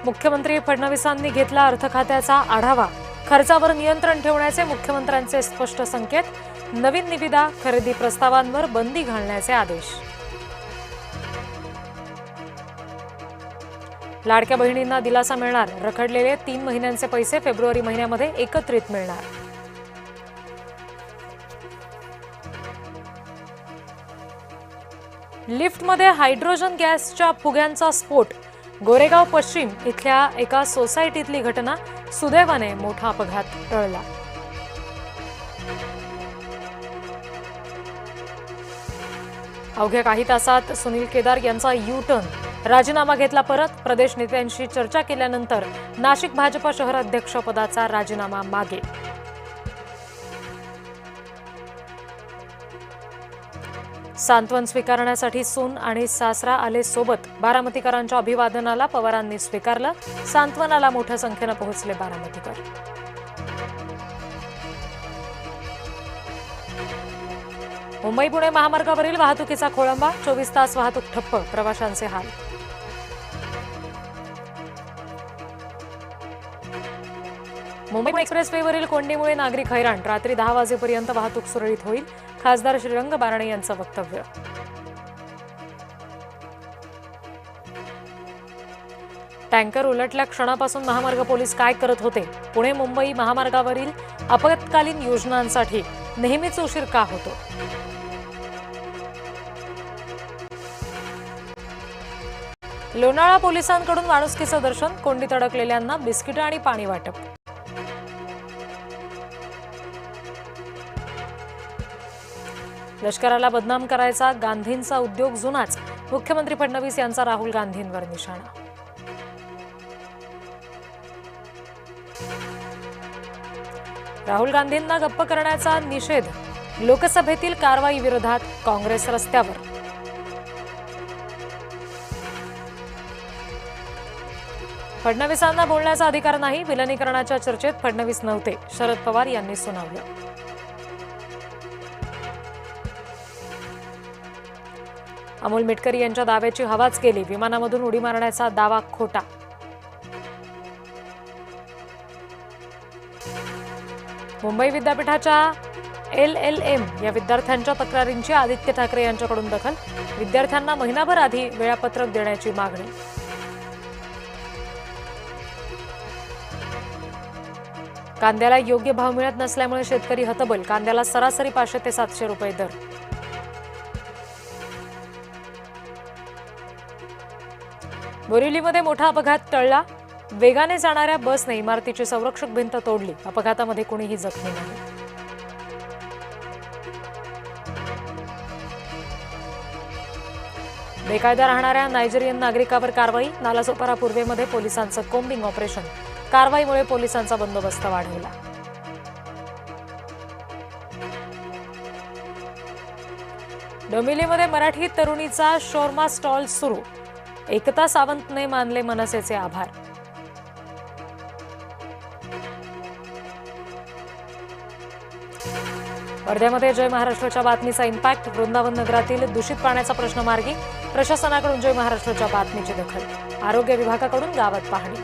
मुख्यमंत्री फडणवीसांनी घेतला अर्थ खात्याचा आढावा. खर्चावर नियंत्रण ठेवण्याचे मुख्यमंत्र्यांचे स्पष्ट संकेत. नवीन निविदा खरेदी प्रस्तावांवर बंदी घालण्याचे आदेश. लाडक्या बहिणींना दिलासा मिळणार. रखडलेले 3 महिन्यांचे पैसे फेब्रुवारी महिन्यामध्ये एकत्रित मिळणार. लिफ्टमध्ये हायड्रोजन गॅसच्या फुग्यांचा स्फोट. गोरेगाव पश्चिम इथल्या एका सोसायटीतली घटना. सुदैवाने मोठा अपघात टळला. अवघ्या काही तासात सुनील केदार यांचा यू-टर्न. राजीनामा घेतला परत. प्रदेश नेत्यांशी चर्चा केल्यानंतर नाशिक भाजप शहर अध्यक्षपदाचा राजीनामा मागे. सांत्वन स्वीकारण्यासाठी सून आणि सासरा आले सोबत. बारामतीकरांच्या अभिवादनाला पवारांनी स्वीकारलं. सांत्वनाला मोठ्या संख्येनं पोहोचले बारामतीकर. मुंबई पुणे महामार्गावरील वाहतुकीचा खोळंबा. 24 तास वाहतूक ठप्प. प्रवाशांचे हाल. मुंबई एक्सप्रेसवेवरील कोंडीमुळे नागरिक हैराण. रात्री 10 वाजेपर्यंत वाहतूक सुरळीत होईल. खासदार श्रीरंग बारणे यांचं वक्तव्य. टँकर उलटल्या क्षणापासून महामार्ग पोलीस काय करत होते? पुणे मुंबई महामार्गावरील आपत्कालीन योजनांसाठी नेहमीच उशीर का होतो? लोणाळा पोलिसांकडून माणुसकीचं दर्शन. कोंडीत अडकलेल्यांना बिस्किटं आणि पाणी वाटप. लष्कराला बदनाम करायचा गांधींचा उद्योग जुनाच. मुख्यमंत्री फडणवीस यांचा राहुल गांधींवर निशाणा. राहुल गांधींना गप्प करण्याचा निषेध. लोकसभेतील कारवाई विरोधात काँग्रेस रस्त्यावर. फडणवीसांना बोलण्याचा अधिकार नाही. विलनीकरणाच्या चर्चेत फडणवीस नव्हते. शरद पवार यांनी सुनावलं. अमोल मिटकरी यांच्या दाव्याची हवाच गेली. विमानामधून उडी मारण्याचा दावा खोटा. मुंबई विद्यापीठाच्या LLM या विद्यार्थ्यांच्या तक्रारींची आदित्य ठाकरे यांच्याकडून दखल. विद्यार्थ्यांना महिनाभर आधी वेळापत्रक देण्याची मागणी. कांद्याला योग्य भाव मिळत नसल्यामुळे शेतकरी हतबल. कांद्याला सरासरी 500 ते 700 रुपये दर. बोरिवलीमध्ये मोठा अपघात टळला. वेगाने जाणाऱ्या बसने इमारतीची संरक्षक भिंत तोडली. अपघातामध्ये कुणीही जखमी नाही. बेकायदा राहणाऱ्या नायजेरियन नागरिकावर कारवाई. नालासोपारा पूर्वेमध्ये पोलिसांचं कोम्बिंग ऑपरेशन. कारवाईमुळे पोलिसांचा बंदोबस्त वाढवला. डोंबिवलीमध्ये मराठी तरुणीचा शोरमा स्टॉल सुरू. एकता सावंतने मानले मनसेचे आभार. वर्ध्यामध्ये जय महाराष्ट्राच्या बातमीचा इम्पॅक्ट. वृंदावन नगरातील दूषित पाण्याचा प्रश्न मार्गी. प्रशासनाकडून जय महाराष्ट्राच्या बातमीची दखल. आरोग्य विभागाकडून गावात पाहणी.